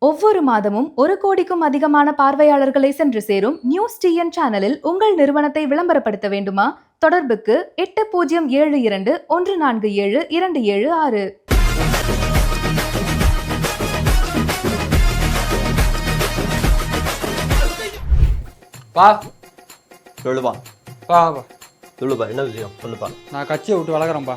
ஒவ்வொரு மாதமும் 1 கோடிக்கும் அதிகமான பார்வையாளர்களை சென்று சேரும் நியூஸ் டிஎன் சேனலில் உங்கள் நிறுவனத்தை விளம்பரப்படுத்த வேண்டுமா? தொடர்புக்கு 8072147276. பா சொல்லுப்பா. பா சொல்லுப்பா, என்ன விஷயம் சொல்லுப்பா. நான் கட்சியை விட்டு வளர்க்குறேன்ப்பா.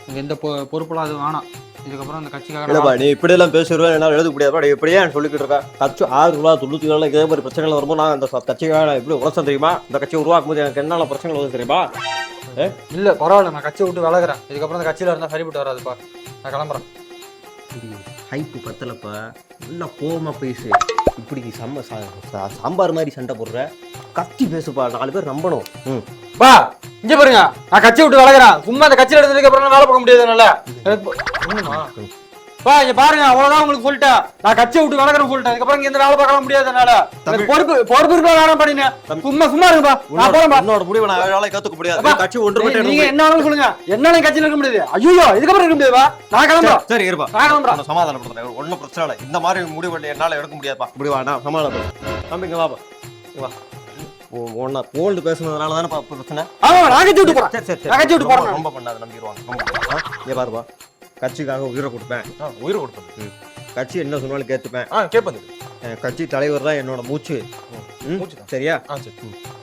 எனக்கு எந்த பொறுப்பெல்லாம் அது வேணாம். இதுக்கப்புறம் அந்த கட்சிக்காக இல்லைப்பா, நீ இப்படியெல்லாம் பேசுறேன் என்னால் எழுத முடியாதுப்பா. நீ இப்படியே சொல்லிக்கிட்டு இருக்கா? கட்சி 1990 இதே மாதிரி பிரச்சனைகள் வரும்போது நான் அந்த கட்சிக்காக நான் எப்படி உழைச்சேன் தெரியுமா? இந்த கட்சியை உருவாக்கும் போது எனக்கு என்னால பிரச்சனைகள் வருது தெரியுமா? இல்லை பரவாயில்ல, நான் கட்சியை விட்டு வளர்க்குறேன். இதுக்கப்புறம் அந்த கட்சியில் இருந்தால் சரிப்பட்டு வராதுப்பா. நான் கிளம்புறேன். ஹைப்பு பத்தலப்பா, நல்லா கோவமா பேசு. இப்படி சாம்பார் மாதிரி சண்டை போடுற, கத்தி பேசுப்பா, 4 பேர் நம்பணும். பா இங்க பாருங்க, நான் கட்சியை விட்டு வளர்க்குறேன். சும்மா அந்த கட்சியில் இருந்ததுக்கு அப்புறம் வேலை பார்க்க முடியாது என்னால. பா இங்க பாருங்க, அவ்வளவுதான் உங்களுக்கு சொல்லிட்டேன். நான் கட்சியை விட்டு வளர்க்குறேன் சொல்லிட்டேன். அதுக்கப்புறம் இங்க வேலை பார்க்க முடியாது என்னால. பொறுப்பு வேணாம் பண்ணினேன். சும்மா இருங்கப்பா, நான் போறேன்பா. என்னோட முடிவை நான் வேலை கத்துக்க முடியாது. கட்சி ஒன்று நீங்க என்ன சொல்லுங்க, என்னால கட்சியில இருக்க முடியாது. ஐயோ இதுக்கப்புறம் இருக்க முடியாதுப்பா. நான் கிளம்புறேன். சரி இருப்பா, நான் கிளம்புறேன். சமாதானப்படுத்துறேன். ஒன்னும் பிரச்சனை இல்லை. இந்த மாதிரி முடிவு என்னால எடுக்க முடியாதுப்பா. இப்படி வா, நான் சமாதானப்படுறேன். தம்பிங்க வாப்பா, வா. ஒன்னா கோல்டு பேசுனதுனால தானே பிரச்சனை. ரொம்ப பண்ணாது, நம்பிடுவாங்க. பாருப்பா, கட்சிக்காக உயிரை கொடுப்பேன். உயிரை கொடுப்பேன். கட்சி என்ன சொன்னாலும் கேட்டுப்பேன். கேட்பது. கட்சி தலைவர் தான் என்னோட மூச்சு. சரியா?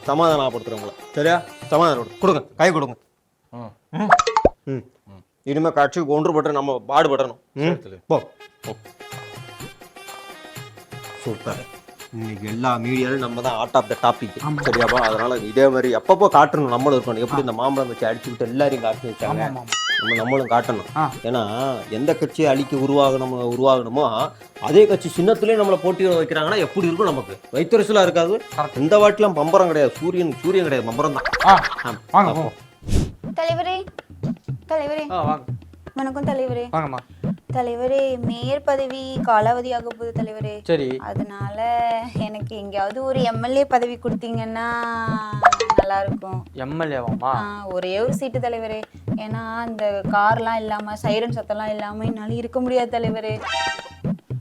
சமாதானப்படுத்துறேன் உங்களை. சரியா? சமாதானம் கொடுங்க, கை கொடுங்க. இனிமே கட்சிக்கு ஒன்றுபட்டு நம்ம பாடுபடணும். போ. சூப்பர். இன்னைக்கு எல்லா மீடியாலும் நம்ம தான் ஆட் ஆஃப் த டாபிக். சரியாப்பா? அதனால இதே மாதிரி எப்பப்போ காட்டணும், நம்மளும் இருக்கணும். எப்படி இந்த மாம்பழம் வச்சு அடிச்சுக்கிட்டு எல்லாரையும் காட்டி வச்சாங்க, நம்மளும் காட்டணும். ஏன்னா எந்த கட்சியை அழிக்க உருவாகணுமோ அதே கட்சி சின்னத்திலேயே நம்மளை போட்டியிட வைக்கிறாங்கன்னா எப்படி இருக்கும்? நமக்கு வைத்தறிச்சலா இருக்காது. இந்த வாட்டிலாம் பம்பரம் கிடையாது, சூரியன் கிடையாது, பம்பரம் தான். தலைவரே தலைவரே வணக்கம் தலைவரே. வாங்கம்மா. தலைவரே, மேயர் பதவி காலாவதியாக போகுது தலைவரே. சரி, அதனால எனக்கு எங்கேயாவது ஒரு எம்எல்ஏ பதவி கொடுத்தீங்கன்னா நல்லா இருக்கும். எம்எல்ஏவாமா? ஒரே ஒரு சீட்டு தலைவரே. ஏன்னா அந்த கார்லாம் இல்லாம, சைரன் சத்தம்லாம் இல்லாம என்னால இருக்க முடியாது தலைவரே.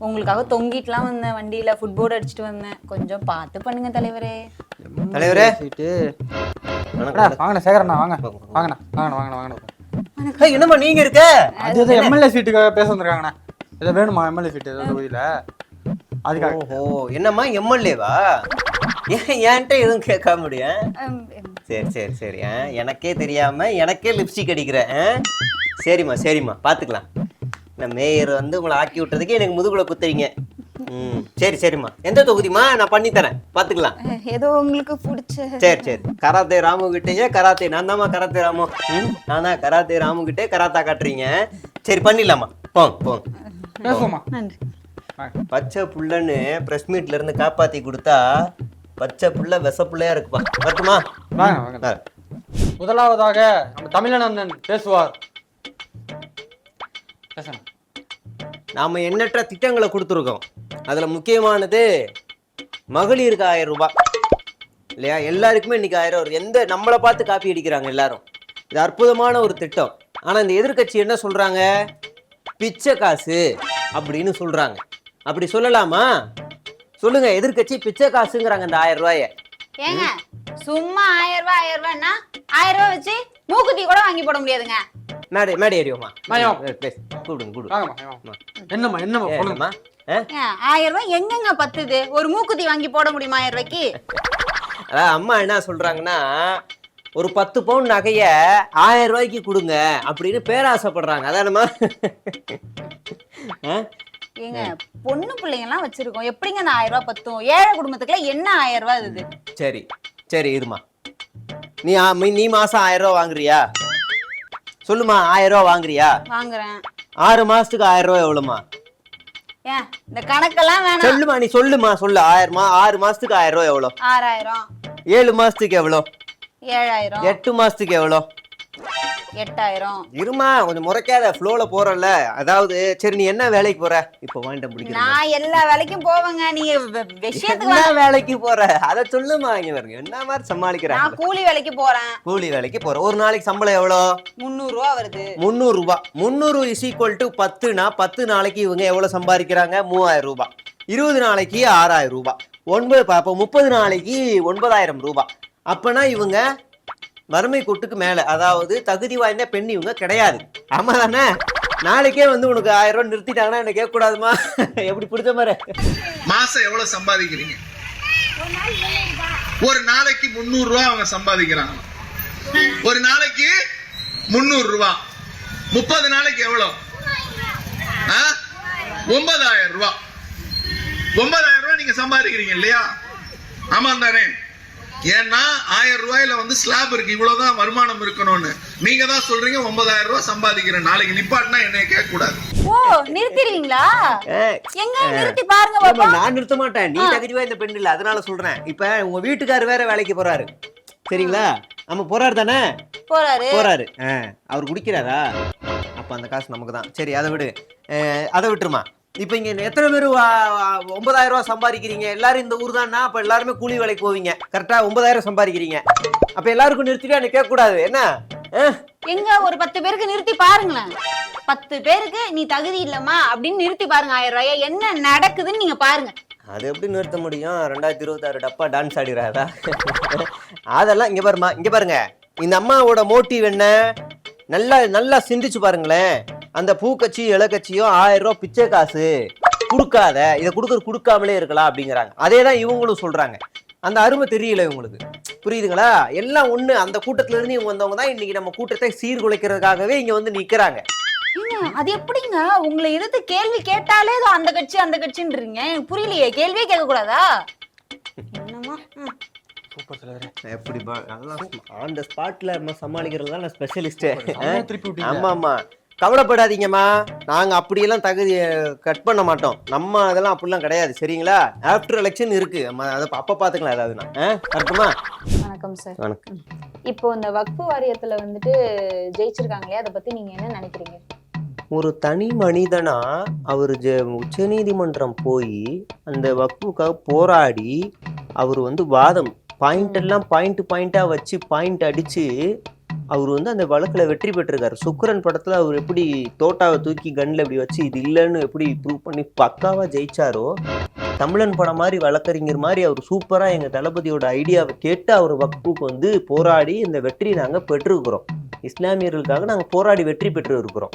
உங்களுக்காக தொங்கிட்டுலாம் வந்தேன், வண்டியில ஃபுட்போர்டு அடிச்சுட்டு வந்தேன். கொஞ்சம் பார்த்து பண்ணுங்க தலைவரே. தலைவரே சீட்டு வாங்கண்ணா. சேகரண்ணா வாங்க. வாங்கண்ணா வாங்கண்ணா வாங்கண்ணா வாங்கண்ணா. என்னம்மா நீங்க இருக்க? அது எம்எல்ஏ சீட்டுக்காக பேச வந்திருக்காங்கண்ணா. ஏதோ வேணுமா எம்எல்ஏ சீட்டு ஏதாவது தொகுதியில? அதுக்காக. ஓஹோ, என்னம்மா எம்எல்ஏவா? என்கிட்ட எதுவும் கேட்க முடியும்? சரி சரி சரி. எனக்கே தெரியாம எனக்கே லிப்ஸ்டிக் அடிக்கிறேன். சரிம்மா பாத்துக்கலாம். நான் மேயர் உங்களை ஆக்கி விட்டதுக்கு எனக்கு முதுகுல குத்துறீங்க. சரிம்மா. எந்த தொகுதிமா? நான் பண்ணி தரேன், பாத்துக்கலாம். ஏதோ உங்களுக்கு பிடிச்ச. சரி. கராத்தே ராமு கிட்டே கராத்தே நான் தான்மா. கராத்தே ராமு நான் தான். கராத்தே ராமு கிட்டே கராத்தா காட்டுறீங்க. சரி பண்ணிடலாமா? போங்க. நன்றி. பச்சை புள்ளன்னு பிரஸ் மீட்ல இருந்து காப்பாத்தி கொடுத்தா பச்சை புள்ள விச புள்ளையா இருக்குப்பா. வரட்டுமா? முதலாவதாக நம்ம தமிழனந்தன் பேசுவார். நாம எண்ணற்ற திட்டங்களை கொடுத்துருக்கோம். அதுல முக்கியமானது மகளிருக்கு 1000 ரூபாய் இல்லையா? எல்லாருக்குமே இன்னைக்கு 1000 வருது. எந்த நம்மளை பார்த்து காப்பி அடிக்கிறாங்க எல்லாரும். இது அற்புதமான ஒரு திட்டம். ஆனா இந்த எதிர்கட்சி என்ன சொல்றாங்க? பிச்சை காசு அப்படின்னு சொல்றாங்க. அப்படி சொல்லலாமா? சொல்லுங்க. எதிர்கட்சி பிச்சை காசுங்கிறாங்க இந்த 1000 ரூபாய. ஏங்க சும்மா 1000 ரூபாய்னா 1000 ரூபாய் வச்சு மூக்குத்தி கூட வாங்கி போட முடியாதுங்க. மேடை ஏறியோமா? என்னம்மா 1000 ரூபாய் எங்கெங்க பத்துது? ஒரு மூக்குத்தி வாங்கி போட முடியுமா 1000 ரூபாய்க்கு? அதான் அம்மா என்ன சொல்றாங்கன்னா, ஒரு 10 பவுன் நகைய 1000 ரூபாய்க்கு கொடுங்க அப்படின்னு பேராசைப்படுறாங்க. அதானம்மா? ஏங்க பொண்ணு பிள்ளைங்க எல்லாம் வச்சிருக்கோம், எப்படிங்க அந்த 1000 ரூபாய் பத்தும்? ஏழை குடும்பத்துக்குள்ள என்ன 1000 ரூபாய் இது? சரி இருமா. நீ மாசம் 1000 ரூபாய் வாங்குறியா? சொல்லுமா, 1000 ரூபாய் வாங்குறியா? வாங்குறேன். 6 மாசத்துக்கு 1000 ரூபாய் எவ்வளவுமா? ஏன் இந்த கணக்கெல்லாம் வேணாம். சொல்லுமா, நீ சொல்லுமா, சொல்லு. 6 மாசத்துக்கு 1000 ரூபாய் எவ்வளவு? 6000. 7 மாசத்துக்கு எவ்வளவு? 7000. 8 மாசத்துக்கு எவ்வளவு? 8000. இருமா, கொஞ்சம் முறைக்காத, ஃப்ளோல போறல. அதாவது சரி, நீ என்ன வேலைக்கு போற இப்போ? வாண்டம் பிடிக்கிற. நான் எல்லா வேலைக்கும் போவேங்க. நீங்க விஷயத்துக்கு என்ன வேலைக்கு போற அத சொல்லுமா. இங்க பாருங்க என்ன மாதிரி சமாளிக்கிறேன். நான் கூலி வேலைக்கு போறேன். கூலி வேலைக்கு போற. ஒரு நாளைக்கு சம்பளம் எவ்வளவு? 300 ரூபாய் வருது. 300 ரூபாய். 300 = 10னா 10 நாளைக்கு இவங்க எவ்வளவு சம்பாதிக்கிறாங்க? 3000 ரூபாய். 20 நாளைக்கு 6000 ரூபாய், 30 நாளைக்கு 9000 ரூபாய். அப்பனா இவங்க வறுமை கோட்டுக்கு மேல, அதாவது தகுதி வாய்ந்த பெண் இவங்க கிடையாது. ஆமா தானே? நாளைக்கே வந்து உனக்கு 1000 ரூபாய் நிறுத்திட்டாங்கன்னா என்ன கேட்க கூடாதுமா? எப்படி பிடிச்ச மாதிரி மாசம் எவ்வளவு சம்பாதிக்கிறீங்க? ஒரு நாளைக்கு 300 ரூபாய் அவங்க சம்பாதிக்கிறாங்க. ஒரு நாளைக்கு 300 ரூபாய், 30 நாளைக்கு எவ்வளவு? 9000 ரூபாய். 9000 ரூபாய் நீங்க சம்பாதிக்கிறீங்க இல்லையா? ஆமா தானே? ஏன்னா 1000 ரூபாயில வந்து ஸ்லாப் இருக்கு, இவ்வளவுதான் வருமானம் இருக்கணும்னு. நீங்க தான் சொல்றீங்க 9000 ரூபாய் சம்பாதிக்கிறேன். நாளைக்கு நிப்பாட்டினா என்னைய கேட்க கூடாது. ஓ நிறுத்திடுவீங்களா? எங்க நிறுத்தி பாருங்க பாப்பா. நான் நிறுத்த மாட்டேன், நீ தகுதி வாய்ந்த பெண் இல்ல, அதனால சொல்றேன். இப்ப உங்க வீட்டுக்காரர் வேற வேலைக்கு போறாரு சரிங்களா? நம்ம போறாரு தானே? போறாரு. அவர் குடிக்கிறாரா? அப்ப அந்த காசு நமக்கு தான். சரி அதை விடு, அதை விட்டுருமா. இப்ப இங்க எத்தனை பேர் 9000 ரூபாய் சம்பாதிக்கிறீங்க? எல்லாரும் இந்த ஊர் தான்னா அப்ப எல்லாருமே கூலி வேலைக்கு போவீங்க. கரெக்டா 9000 சம்பாதிக்கிறீங்க. அப்ப எல்லாருக்கும் நிறுத்திட்டு எனக்கு கேட்க கூடாது என்ன? எங்க ஒரு 10 பேருக்கு நிறுத்தி பாருங்களேன். 10 பேருக்கு நீ தகுதி இல்லம்மா அப்படின்னு நிறுத்தி பாருங்க. 1000 ரூபாய் என்ன நடக்குதுன்னு நீங்க பாருங்க. அது எப்படி நிறுத்த முடியும்? 2026 டப்பா டான்ஸ் ஆடிறாதா? அதெல்லாம் இங்க பாருமா, இங்க பாருங்க. இந்த அம்மாவோட மோட்டிவ் என்ன? நல்லா சிந்திச்சு பாருங்களேன். அந்த பூக்கட்சி இலக்கட்சியும் 1000 ரூபாய் பிச்சை காசு கொடுக்காத, இதை கொடுக்காமலே இருக்கலாம் அப்படிங்கிறாங்க. அதே தான் இவங்களும் சொல்றாங்க. அந்த அருமை தெரியல இவங்களுக்கு, புரியுதுங்களா? எல்லாம் ஒண்ணு. அந்த கூட்டத்துல இருந்து இவங்க வந்தவங்க தான் இன்னைக்கு நம்ம கூட்டத்தை சீர்குலைக்கிறதுக்காகவே இங்க வந்து நிக்கிறாங்க. அது எப்படிங்க உங்களை எதிர்த்து கேள்வி கேட்டாலே அந்த கட்சி அந்த கட்சின்றீங்க? எனக்கு புரியலையே. கேள்வியே கேட்க கூடாதா? என்னமா எப்படி ஆன் த ஸ்பாட்ல நம்ம சமாளிக்கிறது தான் ஸ்பெஷலிஸ்ட். ஆமா கவலைப்படாதீங்கம்மா, நாங்க அப்படியெல்லாம் தகுதி கட் பண்ண மாட்டோம். நம்ம அதெல்லாம் அப்படிலாம் கிடையாது சரிங்களா? ஆஃப்டர் எலெக்ஷன் இருக்கு, நம்ம அதை அப்ப பாத்துக்கலாம். ஏதாவதுனா கரெக்டுமா? வணக்கம் சார். வணக்கம். இப்போ இந்த வக்ஃபு வாரியத்துல வந்துட்டு ஜெயிச்சிருக்காங்களே, அதை பத்தி நீங்க என்ன நினைக்கிறீங்க? ஒரு தனி மனிதனா அவர் உச்ச நீதிமன்றம் போய் அந்த வக்ஃபுக்காக போராடி அவர் வந்து வாதம் பாயிண்டா வச்சு பாயிண்ட் அடிச்சு அவர் வந்து அந்த வழக்குல வெற்றி பெற்றிருக்காரு. சுக்ரன் படத்துல அவர் எப்படி தோட்டாவை தூக்கி கன்ல இப்படி வச்சு இது இல்லைன்னு எப்படி ப்ரூவ் பண்ணி பக்காவா ஜெயிச்சாரோ, தமிழன் படம் மாதிரி வழக்கறிஞர் மாதிரி அவர் சூப்பரா எங்க தளபதியோட ஐடியாவை கேட்டு அவர் வக்ஃபுக்கு வந்து போராடி இந்த வெற்றி நாங்க பெற்றிருக்கிறோம். இஸ்லாமியர்களுக்காக நாங்க போராடி வெற்றி பெற்று இருக்கிறோம்.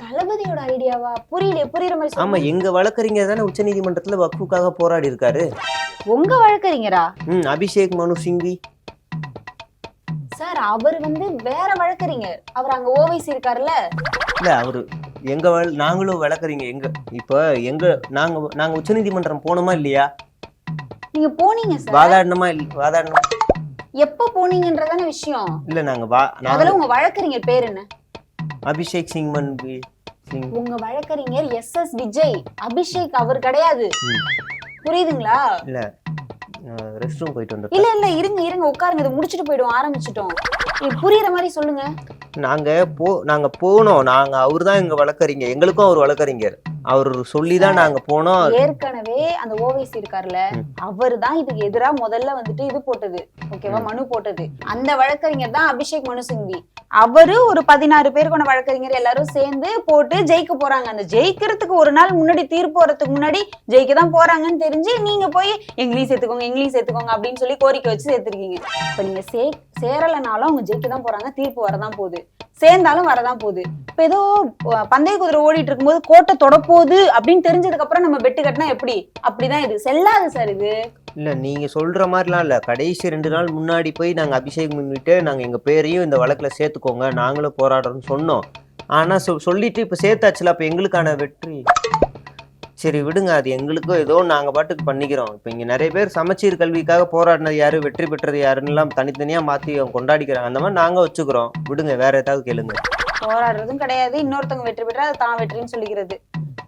தளபதியோட ஐடியாவா? புரியுற மாதிரி. ஆமா, எங்க வழக்கறிஞர் தானே உச்ச நீதிமன்றத்துல வக்ஃபுக்காக போராடி இருக்காரு. உங்க வழக்கறிஞரா? அபிஷேக் மனு சிங்வி சார். அவர் வந்து வேற வழக்கறிஞர். அவர் அங்க ஓவைசி இருக்காருல்ல? இல்ல, அவரு நாங்களும் வழக்கறிஞர். நாங்க உச்ச நீதிமன்றம் போனோமா இல்லையா? நீங்க போனீங்க சார். வாதாடணுமா? எப்ப போனீங்கன்றதான விஷயம். இல்ல நாங்க முதல்ல உங்க வழக்கறிஞர் பேர் என்ன? அபிஷேக் சிங். உங்க வழக்கறிஞர் SS விஜய். அபிஷேக் அவர் கிடையாது. புரியுதுங்களா? இல்ல, ரெஸ்ட் ரூம் போயிட்டு வந்தோம். இல்ல இருங்க உட்காருங்க, இதை முடிச்சிட்டு போயிடுவோம். ஆரம்பிச்சிட்டோம். புரியுற மாதிரி சொல்லுங்க. நாங்க போனோம். அவர்தான் எங்க வழக்கறிஞர், எங்களுக்கும் அவர் வழக்கறிஞர். அவர் சொல்லிதான் நாங்க போனோம். ஏற்கனவே அந்த ஓவைசி இருக்காருல்ல, அவர் தான் இதுக்கு எதிரா முதல்ல வந்துட்டு இது போட்டது, ஓகேவா, மனு போட்டது. அந்த வழக்கறிஞர் தான் அபிஷேக் மனு சிங்வி. அவரு ஒரு 16 பேர் கொண்ட வழக்கறிஞர் எல்லாரும் சேர்ந்து போட்டு ஜெயிக்க போறாங்க. அந்த ஜெயிக்கிறதுக்கு ஒரு நாள் முன்னாடி, தீர்ப்பு வரதுக்கு முன்னாடி ஜெயிக்க தான் போறாங்கன்னு தெரிஞ்சு நீங்க போய் எங்களையும் சேர்த்துக்கோங்க அப்படின்னு சொல்லி கோரிக்கை வச்சு சேர்த்திருக்கீங்க. இப்ப நீங்க சேரலனாலும் அவங்க ஜெயிக்க தான் போறாங்க, தீர்ப்பு வரதான் போகுது, சேர்ந்தாலும் வரதான் போகுது. இப்ப ஏதோ பந்தய குதிரை ஓடிட்டு இருக்கும்போது கோட்டை தொடப்போகுது அப்படின்னு தெரிஞ்சதுக்கு அப்புறம் நம்ம பெட்டு கட்டினா எப்படி? அப்படிதான் இது செல்லாது சார். இது இல்ல, நீங்க சொல்ற மாதிரிலாம் இல்ல. கடைசி 2 நாள் முன்னாடி போய் நாங்க அபிஷேக் முன்னிட்டு நாங்க எங்க பேரையும் இந்த வழக்குல சேர்த்துக்கோங்க, நாங்களும் போராடுறோம்னு சொன்னோம். ஆனா சொல்லிட்டு இப்ப சேர்த்தாச்சுல, அப்ப எங்களுக்கான வெற்றி. சரி விடுங்க, அது எங்களுக்கும் ஏதோ நாங்க பாட்டுக்கு பண்ணிக்கிறோம். இப்ப இங்க நிறைய பேர் சமச்சீர் கல்விக்காக போராடினது யாரு, வெற்றி பெற்றது யாருன்னு எல்லாம் தனித்தனியா மாத்தி கொண்டாடிக்கிறாங்க. அந்த மாதிரி நாங்க வச்சுக்கிறோம். விடுங்க, வேற ஏதாவது கேளுங்க. போராடுறதும் கிடையாது, இன்னொருத்தவங்க வெற்றி பெற்றா அது தான் வெற்றின்னு சொல்லிக்கிறது.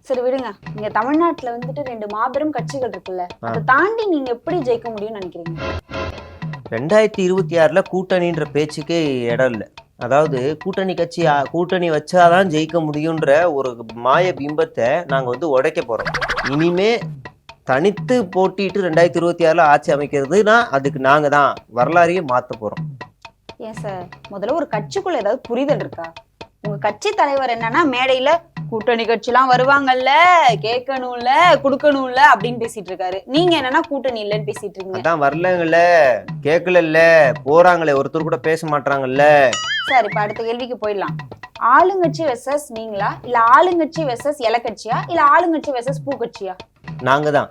சரி விடுங்க. இங்க தமிழ்நாட்டுல வந்துட்டு 2 மாபெரும் கட்சிகள் இருக்குல்ல, அதை தாண்டி நீங்க எப்படி ஜெயிக்க முடியும்னு நினைக்கிறீங்க? 2026ல கூட்டணின்ற பேச்சுக்கே இடம் இல்லை. அதாவது கூட்டணி வச்சாதான் ஜெயிக்க முடியுன்ற ஒரு மாய பிம்பத்தை நாங்க வந்து உடைக்க போறோம். இனிமே தனித்து போட்டிட்டு 2026ல ஆட்சி அமைக்கிறதுனா அதுக்கு நாங்க தான் வரலாறையே மாத்த போறோம். ஏன் சார், முதல்ல ஒரு கட்சிக்குள்ள ஏதாவது புரிதல் இருக்கா? உங்க கட்சி தலைவர் என்னன்னா மேடையில கூட்டணி கட்சிலாம் வருவாங்கல்ல, கேட்கணும்ல, குடுக்கணும்ல அப்படின்னு பேசிட்டு இருக்காரு. நீங்க என்னன்னா கூட்டணி இல்லன்னு பேசிட்டு இருக்கீங்க. அதான் வரலங்கல்ல, கேட்கல, போறாங்களே, ஒருத்தர் கூட பேச மாட்டாங்கல்ல. சரி, இப்ப அடுத்த கேள்விக்கு போயிடலாம். ஆளுங்கட்சி வெர்சஸ் நீங்களா, இல்ல ஆளுங்கட்சி வெர்சஸ் இலக்கட்சியா, இல்ல ஆளுங்கட்சி வெர்சஸ் பூக்கட்சியா? நாங்க தான்.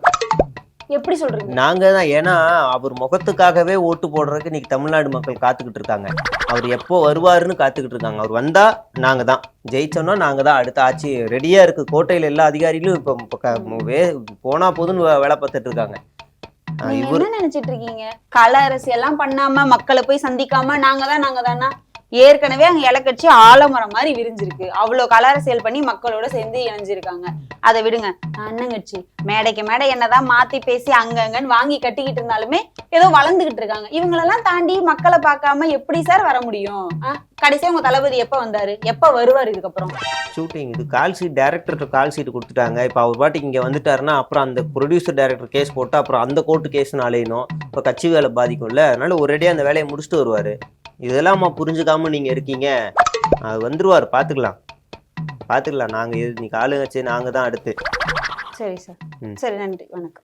எப்படி சொல்றீங்க? நாங்க தான். ஏன்னா அவர் முகத்துக்காகவே ஓட்டு போடுறதுக்கு இன்னைக்கு தமிழ்நாடு மக்கள் காத்துக்கிட்டு இருக்காங்க. அவர் எப்போ வருவாருன்னு காத்துக்கிட்டு இருக்காங்க. அவர் வந்தா நாங்க தான் ஜெயிச்சோம்னா நாங்க தான் அடுத்த ஆட்சி ரெடியா இருக்கு. கோட்டையில எல்லா அதிகாரிகளும் இப்போ போனா போதுன்னு வேலை பார்த்துட்டு இருக்காங்க. நீங்க என்ன நினைச்சிட்டு இருக்கீங்க? கள அரசியல் எல்லாம் பண்ணாம மக்களை போய் சந்திக்காம நாங்க தானா? ஏற்கனவே அங்க இலக்கட்சி ஆலமரம் மாதிரி விரிஞ்சிருக்கு. அவ்வளவு கள அரசியல் பண்ணி மக்களோட சேர்ந்து இணைஞ்சிருக்காங்க. அதை விடுங்க. அண்ணங்கட்சி மேடைக்கு மேடை என்னதான் மாத்தி பேசி அங்கங்கன்னு வாங்கி கட்டிக்கிட்டு இருந்தாலுமே ஏதோ வளர்ந்துகிட்டு இருக்காங்க. இவங்களெல்லாம் தாண்டி மக்களை பார்க்காம எப்படி சார் வர முடியும்? கடைசியா உங்க தளபதி எப்ப வந்தாரு, எப்ப வருவாரு இதுக்கப்புறம்? ஷூட்டிங் இது கால் ஷீட், டைரக்டர்கிட்ட கால் ஷீட் கொடுத்துட்டாங்க. இப்போ அவர் பாட்டுக்கு இங்கே வந்துட்டாருன்னா அப்புறம் அந்த ப்ரொடியூசர் டைரக்டர் கேஸ் போட்டு அப்புறம் அந்த கோர்ட்டு கேஸ்னு அலையணும். இப்போ கட்சி வேலை பாதிக்கும்ல, அதனால ஒரேடியாக அந்த வேலையை முடிச்சுட்டு வருவார். இதெல்லாம் புரிஞ்சுக்காம நீங்கள் இருக்கீங்க. அது வந்துருவார், பார்த்துக்கலாம். நாங்கள் இன்னைக்கு ஆளுங்கட்சி நாங்கள் தான் அடுத்து. சரி சார். சரி, நன்றி, வணக்கம்.